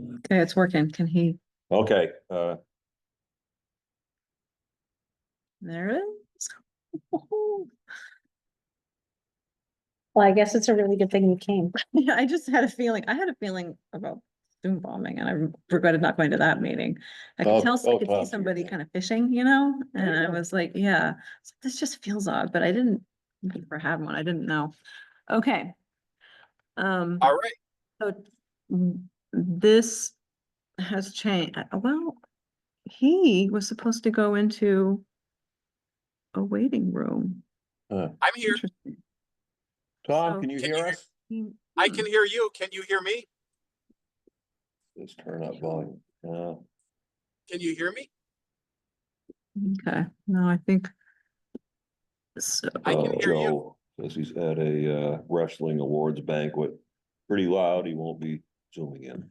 Okay, it's working. Can he? Okay, There it is. Well, I guess it's a really good thing you came. Yeah, I just had a feeling. I had a feeling about Zoom bombing, and I regretted not going to that meeting. I could tell, I could see somebody kind of fishing, and I was like, yeah, this just feels odd, but I didn't ever have one. I didn't know. Okay. All right. So this has changed. Well, he was supposed to go into a waiting room. I'm here. Interesting. Tom, So- can you hear us? I can hear you. Can you hear me? Let's turn up volume. Can you hear me? Okay, no, I think. So, I can hear you. Joe says he's at a wrestling awards banquet. Pretty loud. He won't be zooming in.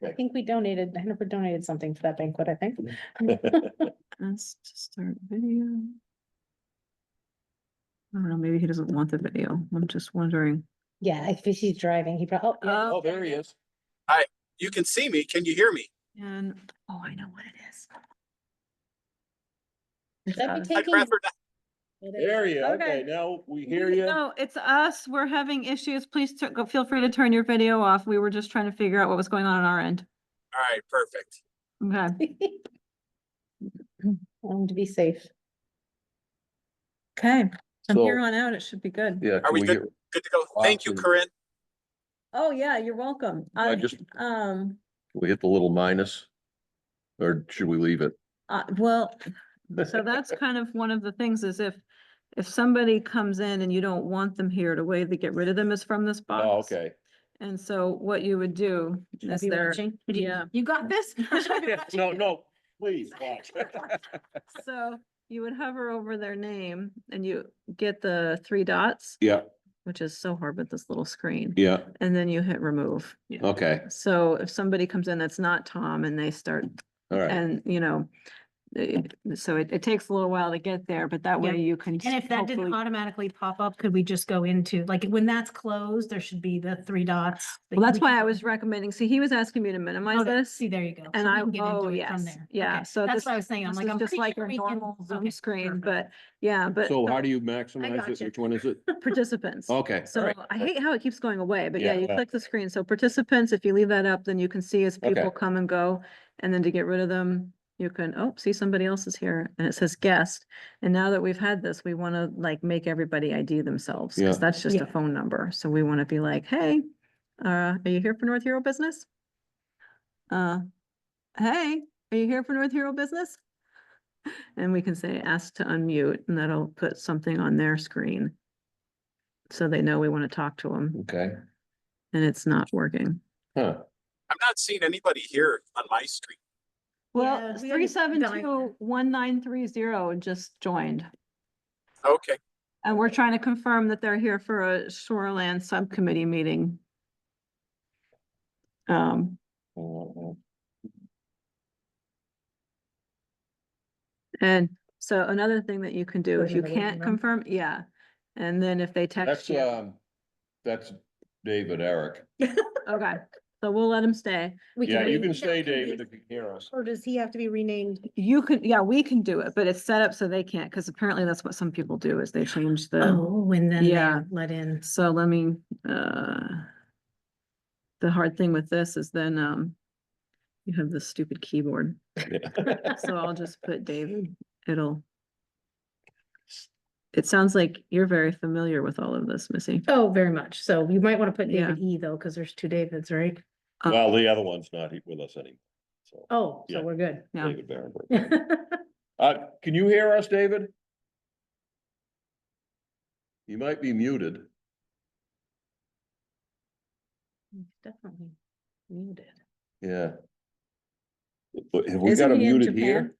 I think we donated, Jennifer donated something for that banquet, I think. let's just start video. I don't know, maybe he doesn't want the video. I'm just wondering. Yeah, if he's driving, he probably, oh, yeah. Oh, there he is. You can see me. Can you hear me? And, oh, I know what it is. Is that Uh, be I'd taking? rather not. There you, Okay. okay, now we hear you. No, it's us. We're having issues. Please feel free to turn your video off. We were just trying to figure out what was going on our end. All right, perfect. Okay. Want him to be safe. Okay. From So- here on out, it should be good. Yeah. Are can we good? hear- Good to go. Thank you, Awesome. Corinne. Oh, yeah, you're welcome. I just- We hit the little minus? Or should we leave it? Well, so that's kind of one of the things is if somebody comes in and you don't want them here, the way to get rid of them is from this box. Oh, okay. And so what you would do Should I is be there, watching? yeah. You got this? Or should I be watching? No, please. watch. So you would hover over their name and you get the 3 dots, Yeah, which is so hard with this little screen. yeah, And then you hit remove. okay, So if somebody comes in that's not Tom and they start, all right. and so it takes a little while to get there, but that way Yep. you can. And if that didn't hopefully- automatically pop up, could we just go into, like, when that's closed, there should be the 3 dots? Well, that's We why can I go- was recommending, see, he was asking me to minimize Okay, this. see, there you go. So And we I, can get into oh, it yes, from there. yeah, Okay, so that's this, what I was saying. I'm this like, is I'm just pretty like sure a we can. normal Zoom Okay, screen, perfect. but yeah, but. So how do you maximize got it? you. Which one is it? Participants. Okay, all So right. I hate how it keeps going away, but yeah, Yeah. you click the screen. So participants, if you leave that up, then you can see as people Okay. come and go. And then to get rid of them, you can, oh, see somebody else is here and it says guest. And now that we've had this, we want to like make everybody ID themselves because Yeah. that's just a Yeah. phone number. So we want to be like, hey, are you here for North Hero Business? Hey, are you here for North Hero Business? And we can say ask to unmute and that'll put something on their screen. So they know we want to talk to them Okay, and it's not working. huh, I'm not seeing anybody here on my screen. Well, Yeah, we already 372-1930 just joined. Okay. And we're trying to confirm that they're here for a Shoreland Subcommittee meeting. And so another thing that you can do, Go if to you the waiting can't room. confirm, yeah. And then if they text that's, you, that's David Eric. okay, so we'll let him stay. We Yeah, you read- can stay, that can be- David, if you can hear us. Or does he have to be renamed? You can, yeah, we can do it, but it's set up so they can't, because apparently that's what some people do is they change the, Oh, and then yeah. they're let in. so let me, the hard thing with this is then, you have this stupid keyboard. So I'll just put David, it sounds like you're very familiar with all of this, Missy. Oh, very much. So you might want to put Yeah. David E though, because there's 2 Davids, right? Well, the other one's not with us anymore, so. Oh, Yeah. so we're good. Yeah. David Barenberg. Can you hear us, David? You might be muted. He's definitely muted. Yeah. But have we Isn't got him he in muted here?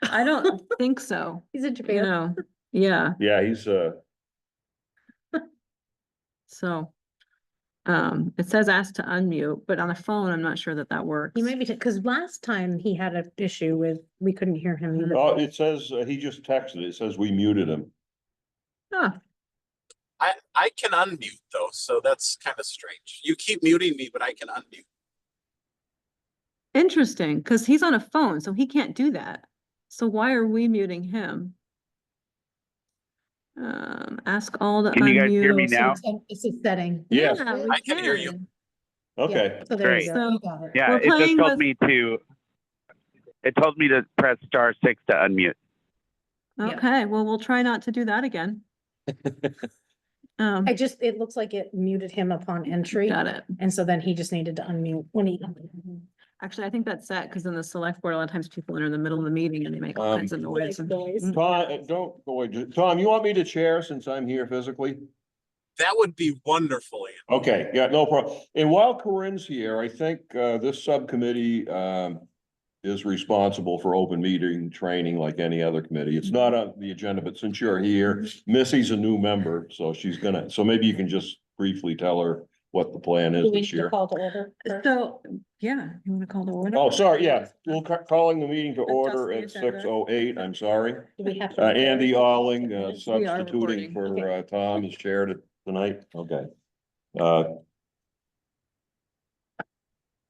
I don't think so, He's in you Japan. know, yeah, Yeah, he's, so. It says ask to unmute, but on a phone, I'm not sure that that works. He might be, because last time he had an issue with, we couldn't hear him either. oh, it says, he just texted, it says we muted him. Ah, I can unmute though, so that's kind of strange. You keep muting me, but I can unmute. Interesting, because he's on a phone, so he can't do that. So why are we muting him? Ask all to Can you guys hear me unmute. now? It's a setting. Yes. Yeah, we I can hear you. can. Okay, So there you Great. go. So You got it. Yeah, We're it just playing told with- me to. It told me to press *6 to unmute. Yeah. Okay, well, we'll try not to do that again. It looks like it muted him upon entry. Got it. And so then he just needed to unmute when he. Actually, I think that's set, because in the select board, a lot of times people are in the middle of the meeting and they make all kinds of noise. Like noise. Mm. Tom, don't go away. Tom, you want me to chair since I'm here physically? That would be wonderful, Ann. Okay, yeah, no problem. And while Corinne's here, I think this subcommittee is responsible for open meeting training like any other committee. It's not on the agenda, but since you're here, Missy's a new member, so so maybe you can just briefly tell her what the plan is this year. Call to order? So, yeah, you want to call the order? Oh, sorry, yeah, calling the meeting to Adjust order the at agenda. 6:08, I'm sorry. Do we have to? Andy Alling, We are substituting recording. for Tom as chair tonight, okay.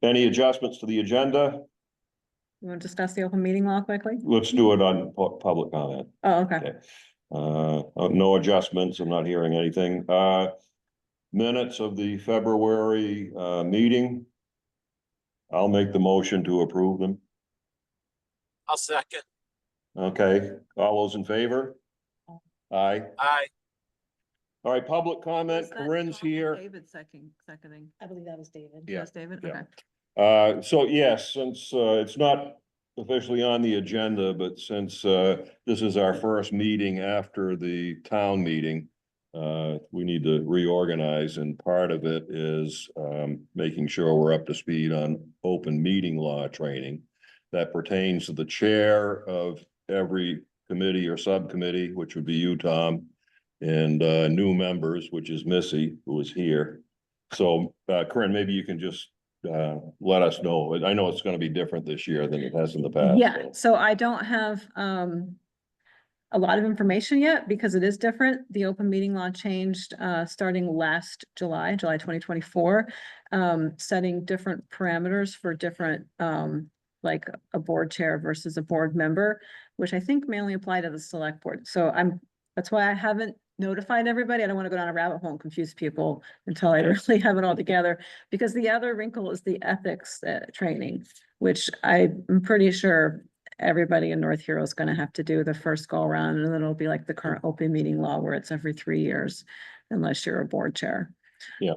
Any adjustments to the agenda? You want to discuss the open meeting law quickly? Let's do it on public comment. Oh, okay. Okay. No adjustments, I'm not hearing anything. Minutes of the February meeting. I'll make the motion to approve them. I'll second. Okay, all those in favor? Aye. Aye. All right, public comment, Was that Corinne's Tom or here. David seconding. I believe that was David. Yeah. Yes, David, Yeah. okay. So yes, since it's not officially on the agenda, but since this is our first meeting after the town meeting, we need to reorganize, and part of it is making sure we're up to speed on open meeting law training that pertains to the chair of every committee or subcommittee, which would be you, Tom, and new members, which is Missy, who is here. So Corinne, maybe you can just let us know. I know it's going to be different this year than it has in the past. Yeah, so I don't have a lot of information yet because it is different. The open meeting law changed starting last July 2024, setting different parameters for different like a board chair versus a board member, which I think may only apply to the select board. So that's why I haven't notified everybody. I don't want to go down a rabbit hole and confuse people until I really have it all together. Because the other wrinkle is the ethics training, which I'm pretty sure everybody in North Hero is going to have to do the first go around, and then it'll be like the current open meeting law where it's every 3 years, unless you're a board chair. Yeah.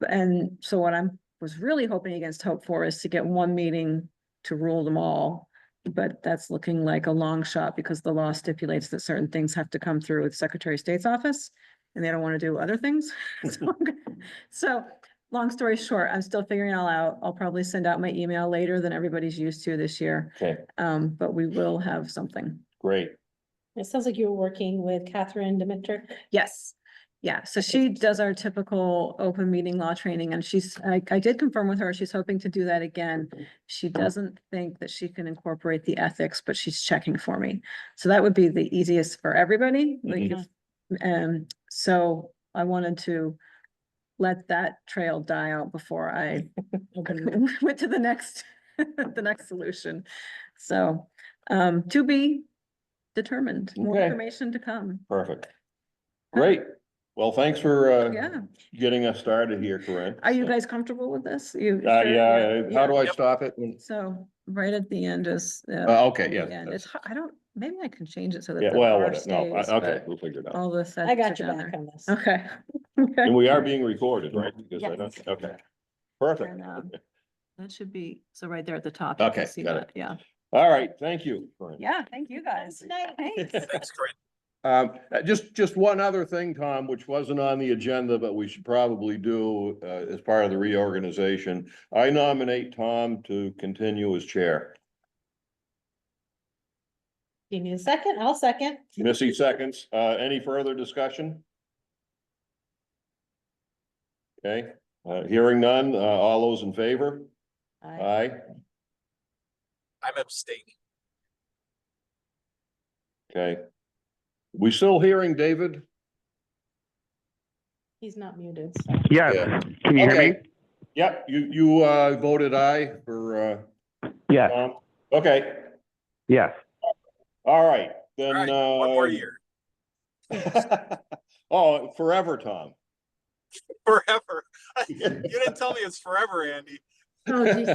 And so what was really hoping against hope for is to get one meeting to rule them all. But that's looking like a long shot because the law stipulates that certain things have to come through the Secretary of State's office and they don't want to do other things. So long story short, I'm still figuring it all out. I'll probably send out my email later than everybody's used to this year. Okay, But we will have something. great. It sounds like you were working with Catherine Dimitrick. Yes. Yeah, so she does our typical open meeting law training, and I did confirm with her, she's hoping to do that again. She doesn't think that she can incorporate the ethics, but she's checking for me. So that would be the easiest for everybody. Like, so I wanted to let that trail die out before I went to the next, the next solution. So, to be determined, more Okay. information to come. Perfect. Great. Well, thanks for Yeah. getting us started here, Corinne. Are you guys comfortable with this? You? Yeah, how do I Yep. stop it? So right at the end is. Okay, the yeah, end. that's- I don't, maybe I can change it so that. Yeah, the well, bar whatever. No, stays, okay, but we'll figure it out. all the I got settings you are down back there. on this. Okay. And Okay. we are being recorded, right? Because I Yes. don't, okay. Perfect. And, that should be, so right there at the top. you can Okay, see got that. Yeah. All right, thank you, Corinne. Yeah, thank you guys. Thanks. Thanks, Corinne. Just one other thing, Tom, which wasn't on the agenda, but we should probably do as part of the reorganization. I nominate Tom to continue as chair. Give me a second, I'll second. Missy seconds. Any further discussion? Okay, hearing none. All those in favor? Aye. I'm abstaining. Okay. We still hearing David? He's not muted, so. Yes. Yeah. Can you hear me? Okay. Yep, you voted aye for Yes, Okay, yes. all right, All then, right, one more year, Oh, forever, Tom. forever. You didn't tell me it's forever, Andy. Oh, geez.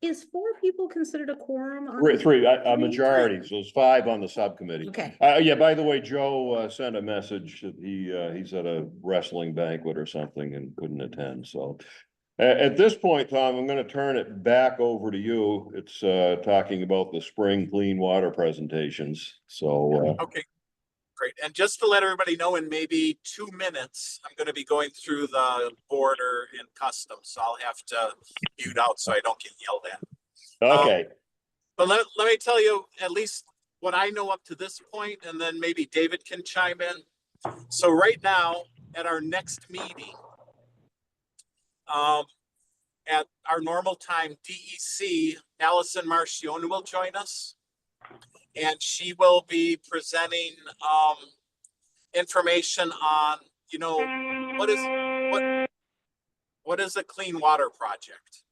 Is 4 people considered a quorum? on Three, this? a majority, so there's 5 on the subcommittee. Okay. Yeah, by the way, Joe, sent a message that he's at a wrestling banquet or something and couldn't attend, so. At this point, Tom, I'm gonna turn it back over to you. It's, talking about the spring clean water presentations, so, Okay, great. And just to let everybody know, in maybe 2 minutes, I'm gonna be going through the border and customs, so I'll have to mute out so I don't get yelled at. okay, But let me tell you at least what I know up to this point, and then maybe David can chime in. So right now, at our next meeting, at our normal time, DEC, Allison Marcione will join us. And she will be presenting information on, what is a clean water project?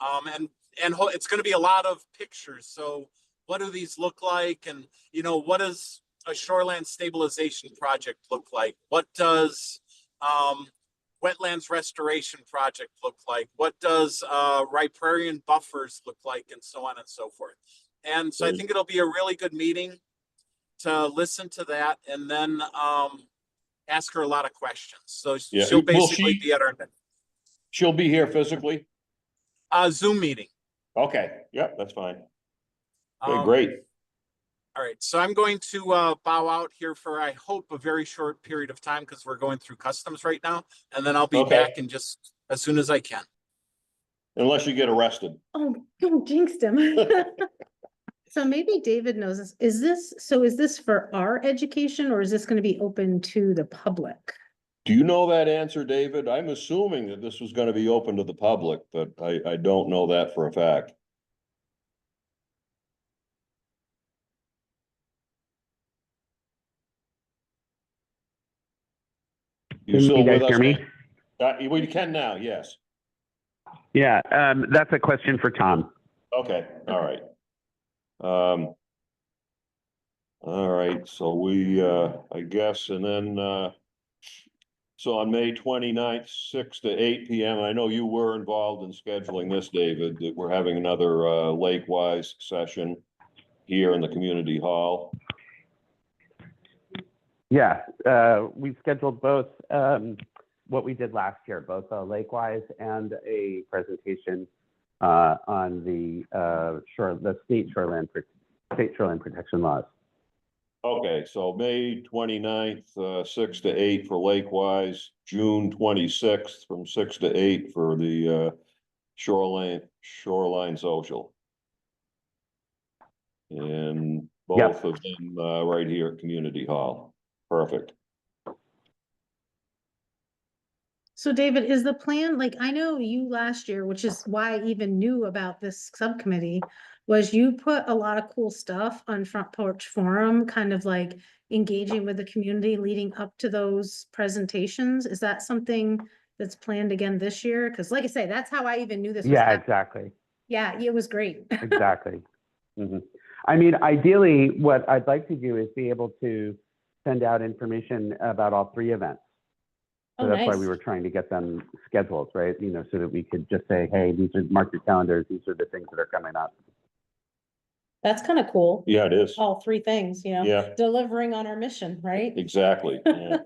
And it's going to be a lot of pictures. So what do these look like? And, what does a shoreland stabilization project look like? What does wetlands restoration project look like? What does riparian buffers look like? And so on and so forth. And so I think it'll be a really good meeting to listen to that and then ask her a lot of questions. So Yeah. she'll basically be at our she'll be here physically? Zoom meeting. Okay, yep, that's fine. Okay, Um, great. All right, so I'm going to bow out here for, I hope, a very short period of time because we're going through customs right now. And then I'll be Okay. back in just as soon as I can. Unless you get arrested. Oh, don't jinx him. So maybe David knows this. Is this for our education or is this gonna be open to the public? Do you know that answer, David? I'm assuming that this was gonna be open to the public, but I don't know that for a fact. You Can still you guys with us? hear me? We can now, yes. Yeah, that's a question for Tom. Okay, all right. All right, so we, I guess, and then, so on May 29th, 6 to 8 PM, I know you were involved in scheduling this, David, that we're having another, Lake-wise session here in the community hall. Yeah, we scheduled both what we did last year, both a Lake-wise and a presentation on the state shoreline protection laws. Okay, so May 29th, 6 to 8 for Lake-wise, June 26th from 6 to 8 for the shoreline social. And both of them right here at Community Hall. Perfect. So David, is the plan, like, I know you last year, which is why I even knew about this subcommittee, was you put a lot of cool stuff on Front Porch Forum, kind of like engaging with the community leading up to those presentations. Is that something that's planned again this year? Because like I say, that's how I even knew this was Yeah, happening. exactly. Yeah, it was great. Exactly. I mean, ideally, what I'd like to do is be able to send out information about all 3 events. So that's why we were trying to get them scheduled, right? So that we could just say, hey, mark your calendars. These are the things that are coming up. That's kind of cool. Yeah, it is. All 3 things, Yeah, delivering on our mission, right? exactly. Yeah.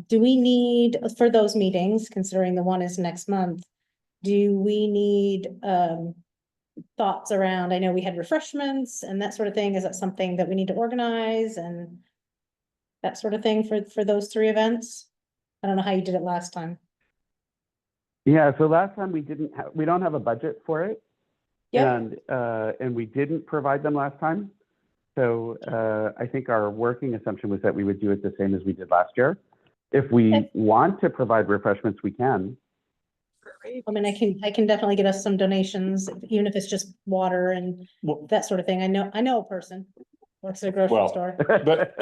Do we need, for those meetings, considering the one is next month, do we need, thoughts around, I know we had refreshments and that sort of thing. Is that something that we need to organize and that sort of thing for those 3 events? I don't know how you did it last time. Yeah, so last time we don't have a budget for it. Yep. And we didn't provide them last time. So I think our working assumption was that we would do it the same as we did last year. If we want to provide refreshments, we can. I mean, I can definitely get us some donations, even if it's just water and that sort of thing. I know a person works at a grocery store. But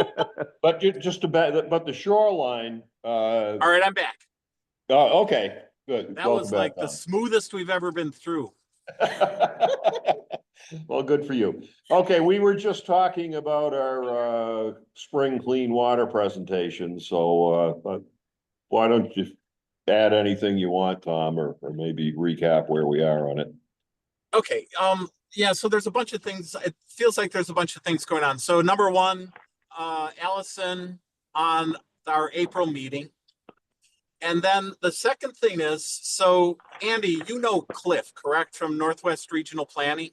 the shoreline. All right, I'm back. Okay. Good. That was Welcome like back, the smoothest we've ever been through. Well, good for you. Okay, we were just talking about our spring clean water presentation, so why don't you add anything you want, Tom, or maybe recap where we are on it? Okay, yeah, so there's a bunch of things. It feels like there's a bunch of things going on. So number one, Allison on our April meeting. And then the second thing is, so Andy, you know Cliff, correct, from Northwest Regional Planning?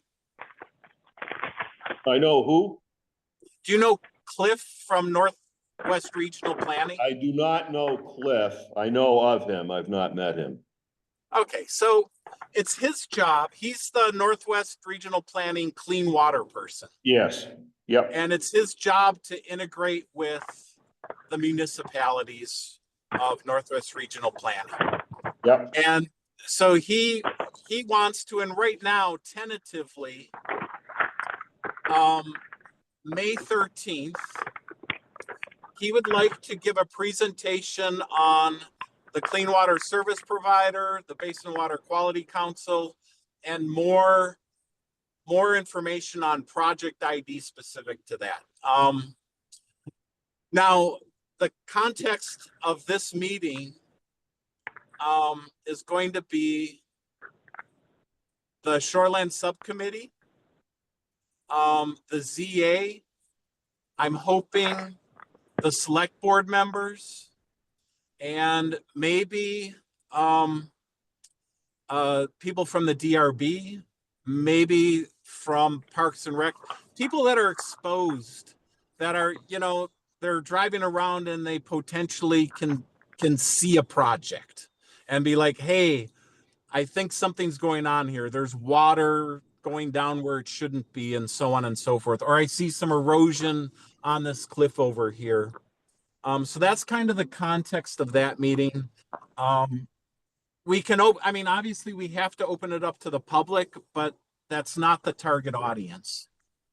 I know who? Do you know Cliff from Northwest Regional Planning? I do not know Cliff. I know of him. I've not met him. Okay, so it's his job. He's the Northwest Regional Planning clean water person. Yes. Yep. And it's his job to integrate with the municipalities of Northwest Regional Planning. Yep. And so he wants to, and right now, tentatively, May 13th, he would like to give a presentation on the Clean Water Service Provider, the Basin Water Quality Council, and more information on project ID specific to that. Now, the context of this meeting is going to be the Shoreland Subcommittee, the ZA. I'm hoping the select board members, and maybe people from the DRB, maybe from Parks and Rec, people that are exposed, that are, you know, they're driving around and they potentially can see a project and be like, hey, I think something's going on here. There's water going down where it shouldn't be, and so on and so forth. Or I see some erosion on this cliff over here. So that's kind of the context of that meeting. We can I mean, obviously we have to open it up to the public, but that's not the target audience.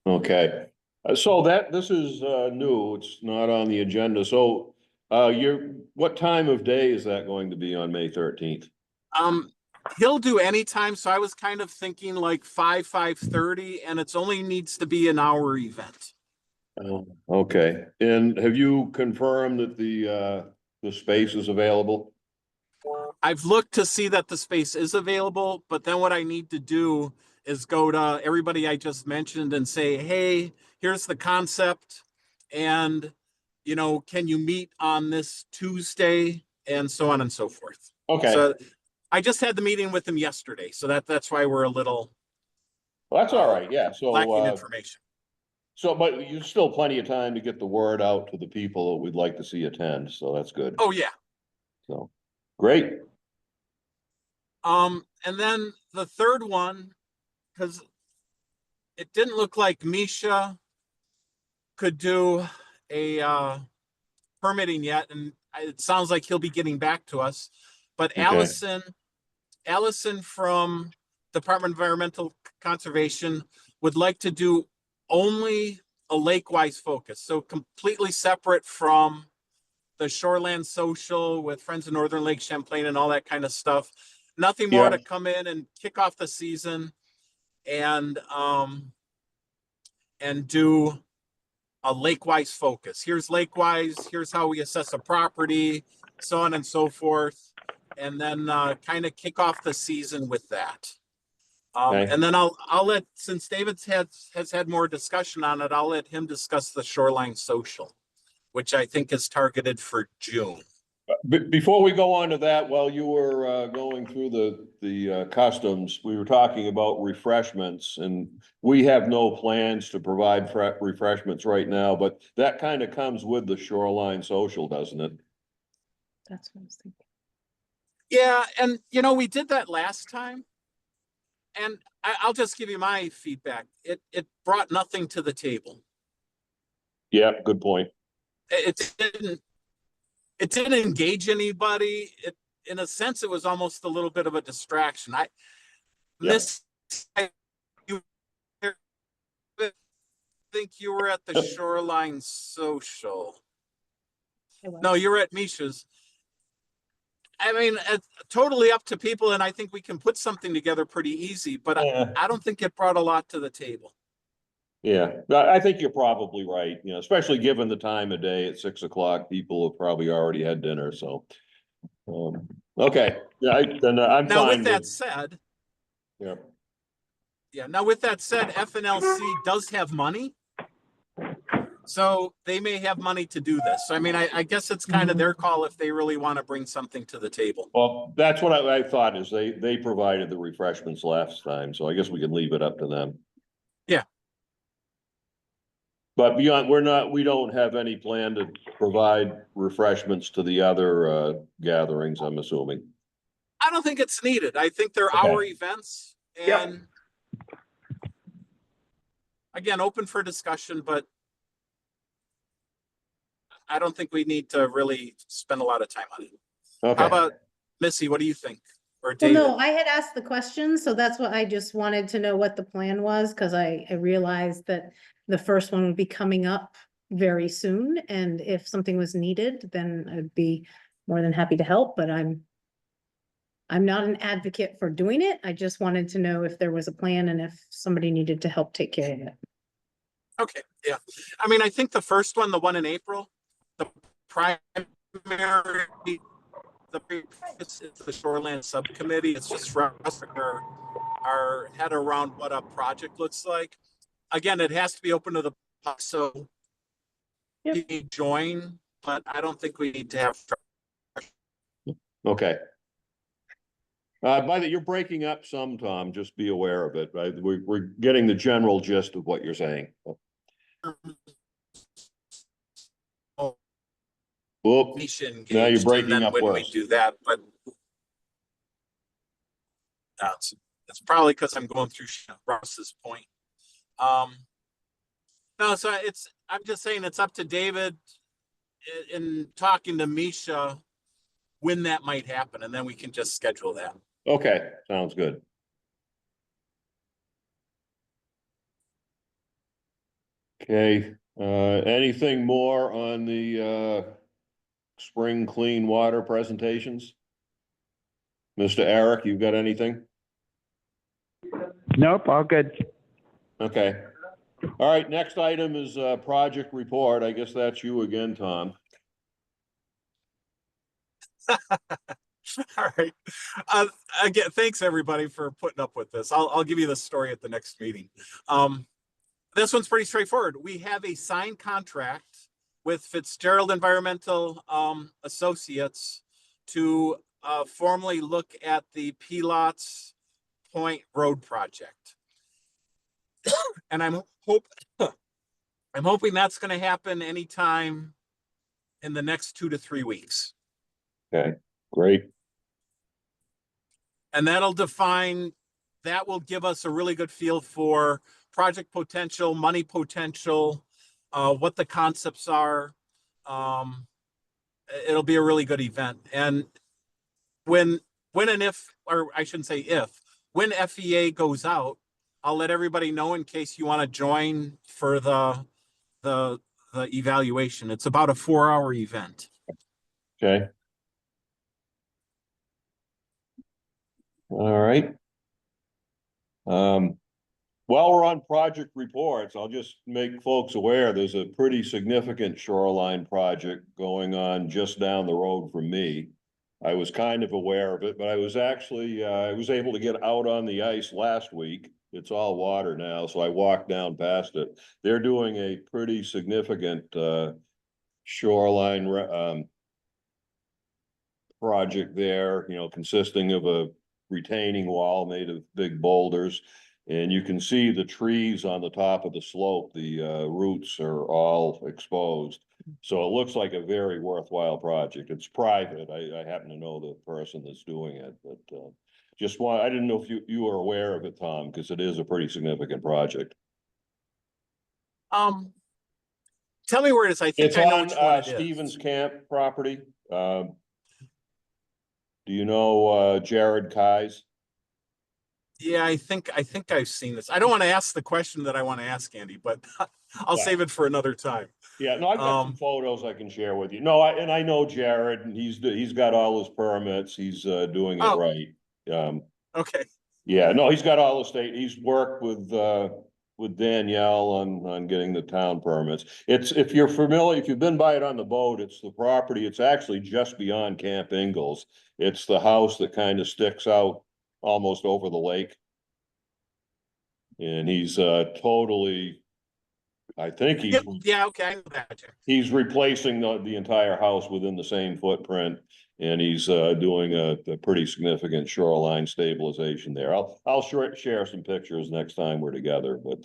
Okay. So this is new. It's not on the agenda. So what time of day is that going to be on May 13th? He'll do any time. So I was kind of thinking like 5:30, and it's only needs to be an hour event. Oh, okay. And have you confirmed that the space is available? I've looked to see that the space is available, but then what I need to do is go to everybody I just mentioned and say, hey, here's the concept. And, you know, can you meet on this Tuesday? And so on and so forth. Okay. So I just had the meeting with him yesterday. So that's why we're a little. Well, that's all right. Yeah. So lacking information. So, but you still plenty of time to get the word out to the people that we'd like to see attend. So that's good. Oh, yeah. So great. And then the third one, because it didn't look like Misha could do a permitting yet, and it sounds like he'll be getting back to us. But Okay. Allison from Department of Environmental Conservation would like to do only a lake-wise focus, so completely separate from the Shoreland Social with Friends of Northern Lake Champlain and all that kind of stuff. Nothing more to come in and kick off the season and do a lake-wise focus. Here's lake-wise, here's how we assess a property, so on and so forth. And then kind of kick off the season with that. Okay. And then I'll let, since David has had more discussion on it, I'll let him discuss the Shoreline Social, which I think is targeted for June. Before we go on to that, while you were going through the customs, we were talking about refreshments, and we have no plans to provide refreshments right now, but that kind of comes with the Shoreline Social, doesn't it? That's what I was thinking. Yeah, and you know, we did that last time, and I'll just give you my feedback. It brought nothing to the table. Yeah, good point. It didn't engage anybody. In a sense, it was almost a little bit of a distraction. I think you were at the Shoreline Social. No, you were at Misha's. I mean, it's totally up to people, and I think we can put something together pretty easy, but Yeah. I don't think it brought a lot to the table. Yeah, I think you're probably right, you know, especially given the time of day at 6 o'clock, people have probably already had dinner, so. Okay, yeah, then I'm Now, with fine that with, said, yeah, now with that said, FNLC does have money. So they may have money to do this. I mean, I guess it's kind of their call if they really want to bring something to the table. well, that's what I thought is they provided the refreshments last time, so I guess we can leave it up to them. Yeah. But beyond, we don't have any plan to provide refreshments to the other gatherings, I'm assuming. I don't think it's needed. I think they're Okay. our events, and again, open for discussion, but I don't think we need to really spend a lot of time on it. Okay. How about Missy? What do you think? Or Well, David? no, I had asked the question, so that's what I just wanted to know what the plan was, because I realized that the first one would be coming up very soon, and if something was needed, then I'd be more than happy to help, but I'm not an advocate for doing it. I just wanted to know if there was a plan and if somebody needed to help take care of it. Okay, yeah. I mean, I think the first one, the one in April, the primary, it's the Shoreland Subcommittee. It's just for us to get our head around what a project looks like. Again, it has to be open to the public, so you can join, but I don't think we need to have. Okay. By the, you're breaking up some, Tom, just be aware of it, right? We're getting the general gist of what you're saying. Whoop, now you're breaking up when we worse. do that, but it's probably because I'm going through Ross's point. No, so I'm just saying it's up to David in talking to Misha when that might happen, and then we can just schedule that. Okay, sounds good. Okay, anything more on the spring clean water presentations? Mr. Eric, you got anything? Nope, all good. Okay. All right, next item is project report. I guess that's you again, Tom. All right. Again, thanks everybody for putting up with this. I'll give you the story at the next meeting. This one's pretty straightforward. We have a signed contract with Fitzgerald Environmental Associates to formally look at the Pilots Point Road project. And I'm hoping that's going to happen anytime in the next 2 to 3 weeks. Okay, great. And that will give us a really good feel for project potential, money potential, what the concepts are. It'll be a really good event. And when and if, or I shouldn't say if, when FEA goes out, I'll let everybody know in case you want to join for the evaluation. It's about a 4-hour event. Okay. All right. While we're on project reports, I'll just make folks aware, there's a pretty significant shoreline project going on just down the road from me. I was kind of aware of it, but I was actually, I was able to get out on the ice last week. It's all water now, so I walked down past it. They're doing a pretty significant shoreline project there, you know, consisting of a retaining wall made of big boulders. And you can see the trees on the top of the slope, the roots are all exposed. So it looks like a very worthwhile project. It's private. I happen to know the person that's doing it, but I didn't know if you were aware of it, Tom, because it is a pretty significant project. Tell me where it is. I think It's I know on which one it is. Stevens Camp property. Do you know Jared Kai's? Yeah, I think I've seen this. I don't want to ask the question that I want to ask Andy, but I'll Yeah. save it for another time. Yeah, no, I've got some photos I can share with you. No, and I know Jared, and he's got all his permits. He's doing it Oh. right. Okay. Yeah, no, he's got all the state. He's worked with Danielle on getting the town permits. It's, if you're familiar, if you've been by it on the boat, it's the property. It's actually just beyond Camp Ingalls. It's the house that kind of sticks out almost over the lake. And he's totally, I think he's. Yeah, okay, I know that. He's replacing the entire house within the same footprint, and he's doing a pretty significant shoreline stabilization there. I'll share some pictures next time we're together, but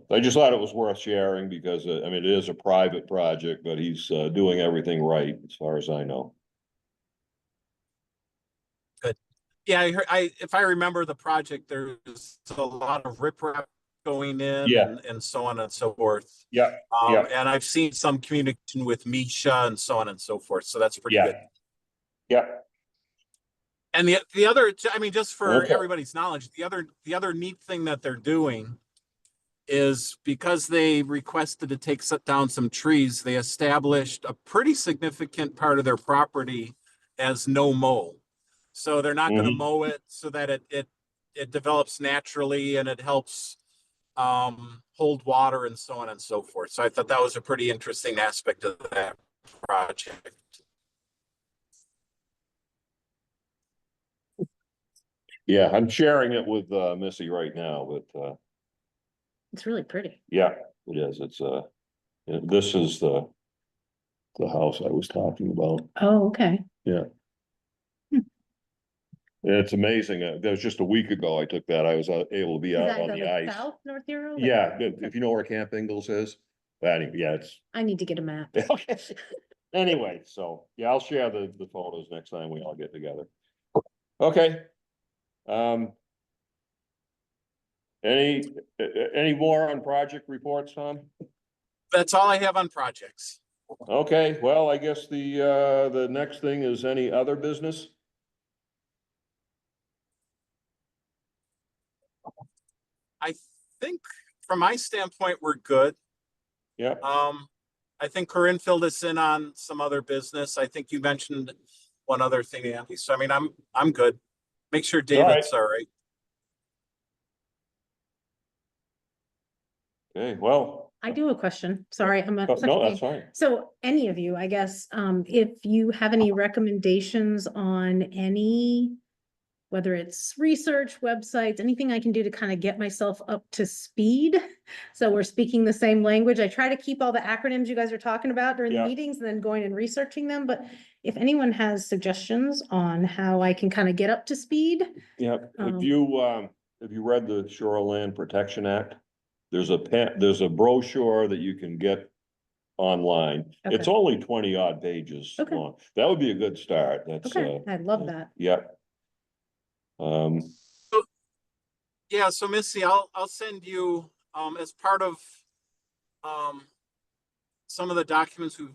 I just thought it was worth sharing because I mean, it is a private project, but he's doing everything right as far as I know. Good. Yeah, I heard, if I remember the project, there's a lot of riprap going in, Yeah. and so on and so forth. Yeah. Yeah. And I've seen some communication with Misha and so on and so forth. So that's pretty good. Yeah. And the other, I mean, just for Okay. everybody's knowledge, the other neat thing that they're doing is because they requested to take down some trees, they established a pretty significant part of their property as no mow. So they're not going to mow it so that it develops naturally and it helps hold water and so on and so forth. So I thought that was a pretty interesting aspect of that project. Yeah, I'm sharing it with Missy right now, but It's really pretty. yeah, it is. It's this is the house I was talking about. Oh, okay. Yeah. It's amazing. That was just a week ago I took that. I was able to be out on the ice. South North Hero? Yeah, if you know where Camp Ingalls is. But anyway, yeah, it's I need to get a map. okay. Anyway, so yeah, I'll share the photos next time we all get together. Okay. Any more on project reports, Tom? That's all I have on projects. Okay, well, I guess the next thing is any other business? I think from my standpoint, we're good. Yeah. I think Corinne filled us in on some other business. I think you mentioned one other thing, Andy. So I mean, I'm good. Make sure David's all right. Okay, well. I do have a question. Sorry, I'm not. No, that's fine. So any of you, I guess, if you have any recommendations on any, whether it's research, websites, anything I can do to kind of get myself up to speed. So we're speaking the same language. I try to keep all the acronyms you guys are talking about during the meetings and then going and researching them. But if anyone has suggestions on how I can kind of get up to speed. Yeah, if you read the Shoreland Protection Act, there's a brochure that you can get online. Okay. It's only 20 odd pages long. That would be a good start. That's Okay, I'd love that. Yeah. Yeah, so Missy, I'll send you as part of some of the documents we've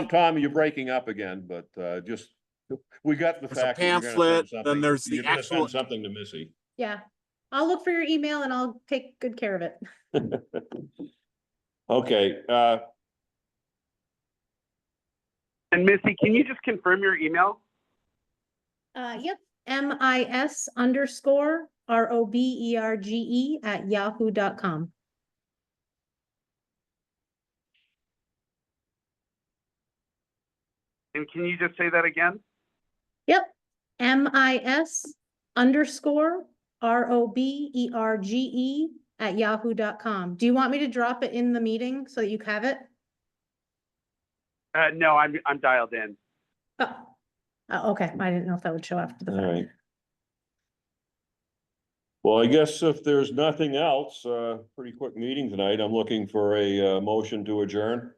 Tom, you're breaking up again, but just we got the fact. There's a pamphlet, then there's the actual something to Missy. Yeah, I'll look for your email and I'll take good care of it. Okay. And Missy, can you just confirm your email? Yep, MIS_ROBERGE@yahoo.com. And can you just say that again? Yep, MIS_ROBERGE@yahoo.com. Do you want me to drop it in the meeting so that you have it? No, I'm dialed in. Oh, okay. I didn't know if that would show after the All fact. right. Well, I guess if there's nothing else, pretty quick meeting tonight. I'm looking for a motion to adjourn.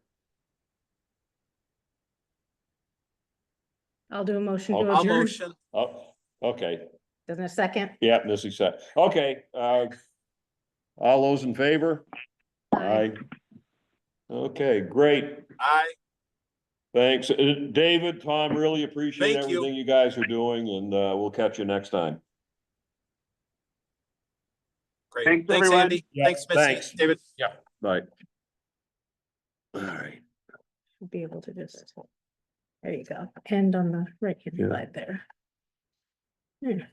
I'll do a motion to I'll I'll adjourn. motion. Oh, okay. Doesn't a second? Yeah, Missy said, okay, all those in favor? Aye. Okay, great. Aye. Thanks. David, Tom, really appreciate Thank you. everything you guys are doing, and we'll catch you next time. Great. Thanks, Thanks, everyone. Andy. Yeah, Thanks, Missy. thanks. David. Yeah. Bye. All right. Be able to just, there you go, end on the right hand Yeah. side there. Yeah.